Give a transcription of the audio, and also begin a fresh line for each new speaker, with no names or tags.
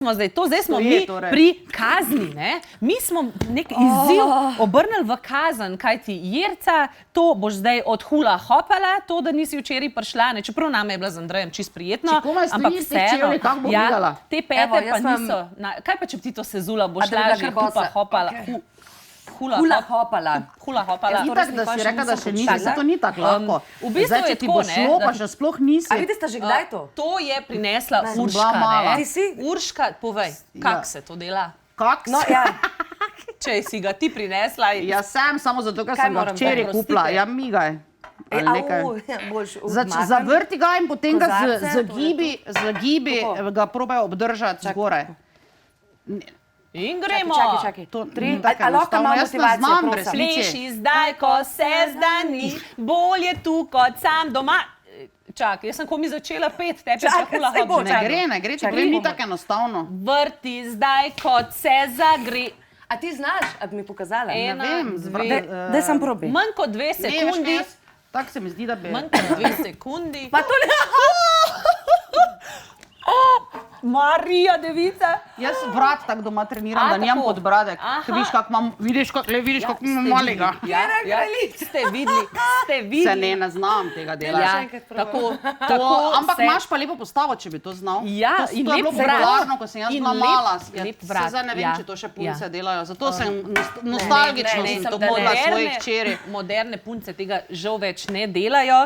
Zdaj smo mi pri kazni, ne? Mi smo nek izziv obrnili v kazen, kaj ti Jerca, to boš zdaj od hula hopala, to, da nisi včeraj prišla, ne? Čeprav name je bila z Andrejem čisto prijetno, ampak vseeno, te pete pa niso. Kaj pa, če bi ti to sezula, boš lažje hupa hopala? Hula hopala.
Itak, da si reka, da še nisi, se to ni tako lahko.
V bistvu je tako, ne?
Šlo, pa še sploh nisi.
A vidite, že kdaj to?
To je prinesla Urška, ne?
Ti si?
Urška, povej, kak se to dela?
Kak se?
No, ja.
Če si ga ti prinesla...
Ja, sem, samo zato, ker sem ga včeraj kupila. Ja, migaj. Zavrti ga in potem ga z gibi ga probajo obdržati zgoraj.
In gremo!
Čakaj. A lahko malo motivacijo, prosim.
Pleši zdaj, ko se zdani, bolje tu kot sam doma. Čakaj, jaz sem komi začela pet, tebi pa hula hop.
Ne gre, če povem, ni tako enostavno.
Vrti zdaj, kot se zagre.
A ti znaš, a bi mi pokazala?
Ne vem,
Daj sam probi.
Manj kot 2 sekundi.
Tako se mi zdi, da bi...
Manj kot 2 sekundi.
Pa to ne...
Marija, devica.
Jaz vrat tako doma treniram, da njem podbradek. Vidiš, kak imam malega.
Ste videli.
Se ne znam tega delati. Ampak imaš pa lepo postavo, če bi to znal.
Ja, in
to je
lep
bilo
vrat.
popularno, ko sem jaz bila mala.
Lep vrat.
Zdaj ne vem, če to še punce delajo. Zato sem nostalgično sem to modla svojih hčeri.
Moderne punce tega žal več ne delajo.